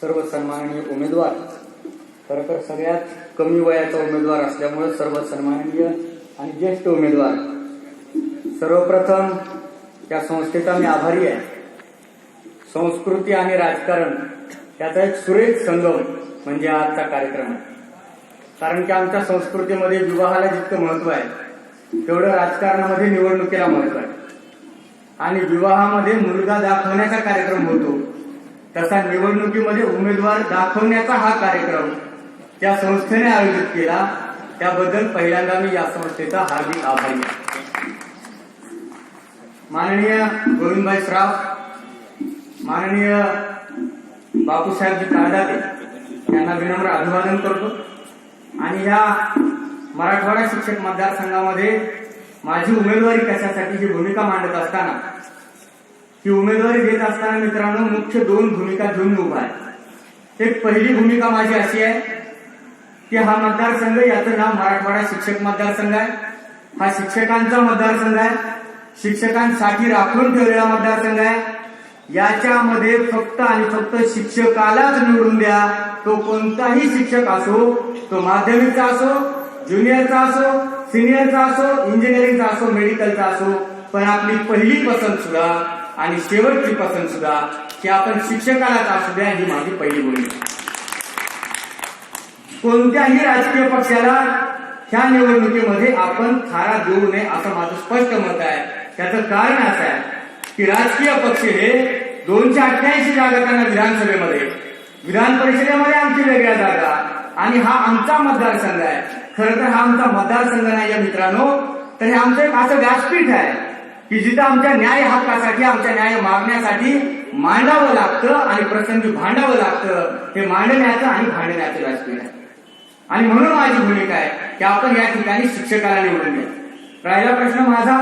सर्व सन्माननीय उमेदवार, खरं तर सगळ्यात कमी वयाचा उमेदवार असल्यामुळे सर्व सन्माननीय आणि ज्येष्ठ उमेदवार, सर्वप्रथम या संस्थेचा मी आभारी आहे. संस्कृती आणि राजकारण याचा एक सुरेख संगम म्हणजे आजचा कार्यक्रम आहे. कारण की आमच्या संस्कृतीमध्ये विवाहाला जितकं महत्व आहे तेवढं राजकारणामध्ये निवडणुकीला महत्व आहे. आणि विवाहामध्ये मुलगा दाखवण्याचा कार्यक्रम होतो, तसा निवडणुकीमध्ये उमेदवार दाखवण्याचा हा कार्यक्रम त्या संस्थेने आयोजित केला. त्याबद्दल पहिल्यांदा मी या संस्थेचा हार्दिक आभारी आहे. माननीय गोविंदभाई श्राफ, माननीय बापूसाहेबजी काळदाते यांना विनम्र अभिवादन करतो. आणि या मराठवाडा शिक्षक मतदारसंघामध्ये माझी उमेदवारी कशासाठी ही भूमिका मांडत असताना, ही उमेदवारी देत असताना मित्रांनो मुख्य दोन भूमिका घेऊन उभा आहे. एक पहिली भूमिका माझी अशी आहे की हा मतदारसंघ, याचं नाव मराठवाडा शिक्षक मतदारसंघ आहे. हा शिक्षकांचा मतदारसंघ आहे, शिक्षकांसाठी राखून ठेवलेला मतदारसंघ आहे. याच्यामध्ये फक्त आणि फक्त शिक्षकालाच निवडून द्या. तो कोणताही शिक्षक असो, तो माध्यमिकचा असो, ज्युनियरचा असो, सिनियरचा असो, इंजिनिअरिंगचा असो, मेडिकलचा असो, पण आपली पहिली पसंत सुद्धा आणि शेवटची पसंत सुद्धा की आपण शिक्षकालाच असू द्या, ही माझी पहिली भूमिका. कोणत्याही राजकीय पक्षाला ह्या निवडणुकीमध्ये आपण थारा देऊ नये असं माझं स्पष्ट मत आहे. त्याचं कारण असं आहे की राजकीय पक्ष हे 288 जागा त्यांना विधानसभेमध्ये, विधान परिषदेमध्ये आमची वेगळ्या जागा, आणि हा आमचा मतदारसंघ आहे. खरं तर हा आमचा मतदारसंघ नाही मित्रांनो, तर हे आमचं एक असं व्यासपीठ आहे की जिथं आमच्या न्याय हक्कासाठी, आमच्या न्याय मागण्यासाठी मांडावं लागतं आणि प्रसंगी भांडावं लागतं. हे मांडण्याचं आणि भांडण्याचं व्यासपीठ आहे. आणि म्हणून माझी भूमिका आहे की आपण या ठिकाणी शिक्षकाला निवडून द्या. राहिला प्रश्न माझा,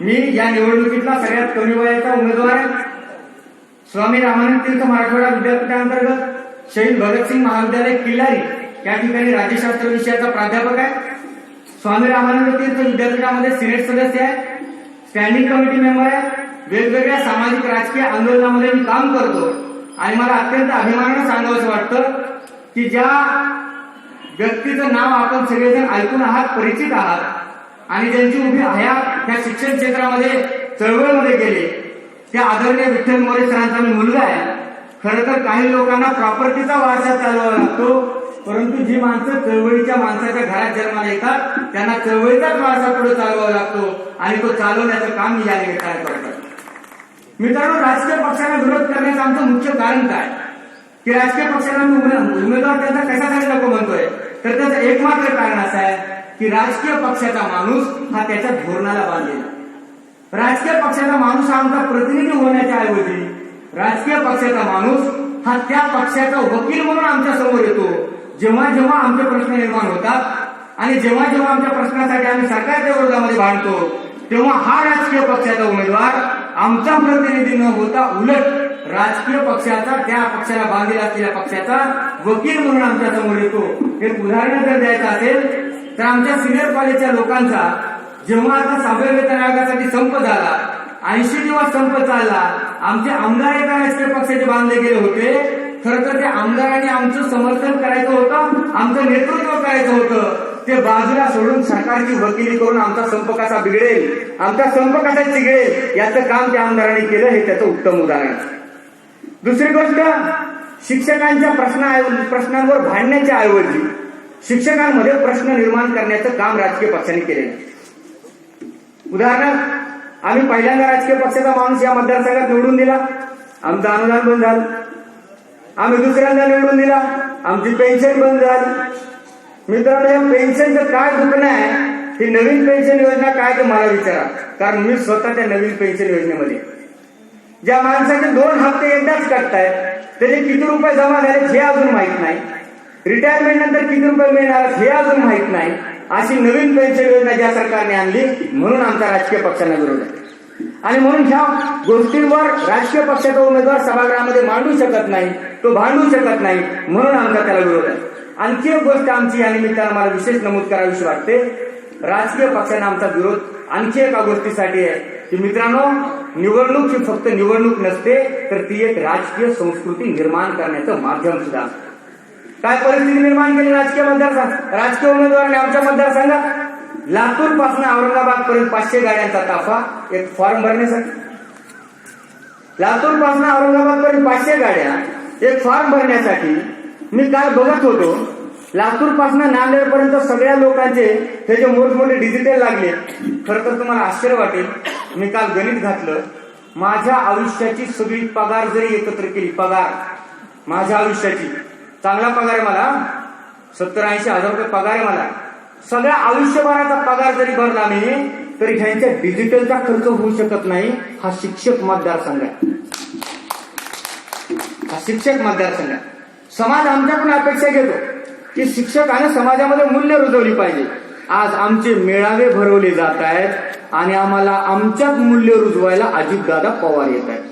मी या निवडणुकीतला सगळ्यात कमी वयाचा उमेदवार आहे. स्वामी रामानंद तीर्थ मराठवाडा विद्यापीठांतर्गत शहीद भगतसिंग महाविद्यालय किल्लारी या ठिकाणी राज्यशास्त्र विषयाचा प्राध्यापक आहे. स्वामी रामानंद तीर्थ विद्यापीठामध्ये सिनेट सदस्य आहे, स्टँडिंग कमिटी मेंबर आहे. वेगवेगळ्या सामाजिक राजकीय आंदोलनामध्ये मी काम करतो. आणि मला अत्यंत अभिमानानं सांगावंसं वाटतं की ज्या व्यक्तीचं नाव आपण सगळेजण ऐकून आहात, परिचित आहात, आणि ज्यांची उभी हयात या शिक्षण क्षेत्रामध्ये चळवळीमध्ये गेले, त्या आदरणीय विठ्ठल मोरे सरांचा मी मुलगा आहे. खरं तर काही लोकांना प्रॉपर्टीचा वारसा चालवावा लागतो, परंतु जी माणसं चळवळीच्या माणसाच्या घरात जन्माला येतात त्यांना चळवळीचाच वारसा पुढे चालवावा लागतो, आणि तो चालवण्याचं काम मी या निमित्ताने करतो. मित्रांनो, राजकीय पक्षांना विरोध करण्याचं आमचं मुख्य कारण काय की राजकीय पक्षांना उमेदवार त्यांचा कशासाठी नको म्हणतोय, तर त्याचं एकमात्र कारण असं आहे की राजकीय पक्षाचा माणूस हा त्याच्या धोरणाला बांधलेला. राजकीय पक्षाचा माणूस हा आमचा प्रतिनिधी होण्याच्या ऐवजी राजकीय पक्षाचा माणूस हा त्या पक्षाचा वकील म्हणून आमच्या समोर येतो. जेव्हा जेव्हा आमचे प्रश्न निर्माण होतात आणि जेव्हा जेव्हा आमच्या प्रश्नासाठी आम्ही सरकारच्या विरोधामध्ये भांडतो, तेव्हा हा राजकीय पक्षाचा उमेदवार आमचा प्रतिनिधी न होता उलट राजकीय पक्षाचा, त्या पक्षाला बांधलेला असलेल्या पक्षाचा वकील म्हणून आमच्या समोर येतो. एक उदाहरण जर द्यायचं असेल तर आमच्या सिनियर कॉलेजच्या लोकांचा जेव्हा आता 6व्या वेतन आयोगासाठी संप झाला, 80 दिवस संप चालला, आमचे आमदार एका राजकीय पक्षाचे बांधले गेले होते. खरं तर त्या आमदारांनी आमचं समर्थन करायचं होतं, आमचं नेतृत्व करायचं होतं. ते बाजूला सोडून सरकारची वकिली करून आमचा संप कसा बिघडेल, आमचा संप कसा चिघळेल याचं काम त्या आमदारांनी केलं, हे त्याचं उत्तम उदाहरण. दुसरी गोष्ट, शिक्षकांच्या प्रश्नांवर भांडण्याच्या ऐवजी शिक्षकांमध्ये प्रश्न निर्माण करण्याचं काम राजकीय पक्षांनी केलेलं. उदाहरणार्थ, आम्ही पहिल्यांदा राजकीय पक्षाचा माणूस या मतदारसंघात निवडून दिला, आमचं अनुदान बंद झालं. आम्ही दुसऱ्यांदा निवडून दिला, आमची पेन्शन बंद झाली. मित्रांनो, या पेन्शनचं काय दुखणं आहे, ही नवीन पेन्शन योजना काय ते मला विचारा, कारण मी स्वतः त्या नवीन पेन्शन योजनेमध्ये. ज्या माणसाचे 2 हप्ते एकदाच कटतायत, त्याचे किती रुपये जमा झाले हे अजून माहित नाही, रिटायरमेंट नंतर किती रुपये मिळणार हे अजून माहित नाही, अशी नवीन पेन्शन योजना ज्या सरकारने आणली, म्हणून आमचा राजकीय पक्षांना विरोध आहे. आणि म्हणून ह्या गोष्टींवर राजकीय पक्षाचा उमेदवार सभागृहामध्ये मांडू शकत नाही, तो भांडू शकत नाही, म्हणून आमचा त्याला विरोध आहे. आणखी एक गोष्ट आमची या निमित्तानं मला विशेष नमूद करावीशी वाटते. राजकीय पक्षांना आमचा विरोध आणखी एका गोष्टीसाठी आहे की मित्रांनो, निवडणूक ही फक्त निवडणूक नसते, तर ती एक राजकीय संस्कृती निर्माण करण्याचं माध्यम सुद्धा असतं. काय परिस्थिती निर्माण केली राजकीय उमेदवारांनी आमच्या मतदारसंघात? लातूर पासून औरंगाबाद पर्यंत 500 गाड्यांचा ताफा एक फॉर्म भरण्यासाठी. लातूर पासून औरंगाबाद पर्यंत 500 गाड्या एक फॉर्म भरण्यासाठी. मी काय बघत होतो, लातूर पासून नांदेड पर्यंत सगळ्या लोकांचे हे जे मोठमोठे डिजिटल लागले. खरं तर तुम्हाला आश्चर्य वाटेल, मी काल गणित घातलं. माझ्या आयुष्याची सगळी पगार जरी एकत्र केली, पगार माझ्या आयुष्याची, चांगला पगार आहे मला, 70-80 हजार रुपये पगार आहे मला, सगळ्या आयुष्यभराचा पगार जरी भरला मी, तरी ह्यांच्या डिजिटलचा खर्च होऊ शकत नाही. हा शिक्षक मतदारसंघ आहे, हा शिक्षक मतदारसंघ आहे. समाज आमच्याकडून अपेक्षा घेतो की शिक्षकाने समाजामध्ये मूल्य रुजवली पाहिजे. आज आमचे मेळावे भरवले जात आहेत आणि आम्हाला आमच्यात मूल्य रुजवायला अजितदादा पवार येत आहेत.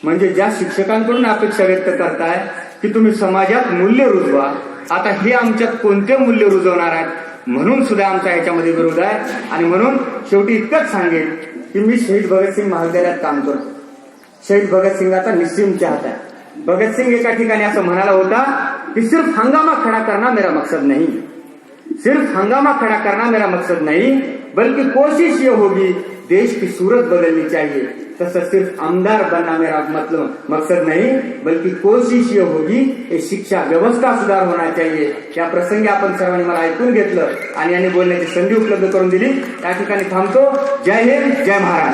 म्हणजे ज्या शिक्षकांकडून अपेक्षा व्यक्त करताय की तुम्ही समाजात मूल्य रुजवा, आता हे आमच्यात कोणते मूल्य रुजवणार आहेत, म्हणून सुद्धा आमचा याच्यामध्ये विरोध आहे. आणि म्हणून शेवटी इतकंच सांगेन की मी शहीद भगतसिंग महाविद्यालयात काम करतो. शहीद भगतसिंगाचा निस्सीम चाहता है. भगतसिंग एका ठिकाणी असं म्हणाला होता कि सिर्फ हंगामा खड़ा करना मेरा मकसद नहीं, सिर्फ हंगामा खड़ा करना मेरा मकसद नहीं, बल्कि कोशिश ये होगी देश की सूरत बदलनी चाहिए. तसं सिर्फ आमदार बनना मेरा मतलब मकसद नहीं, बल्कि कोशिश ये होगी शिक्षा व्यवस्था सुधार होना चाहिए. या प्रसंगी आपण सर्वांनी मला ऐकून घेतलं आणि यांनी बोलण्याची संधी उपलब्ध करून दिली. या ठिकाणी थांबतो. जय हिंद, जय महाराष्ट्र.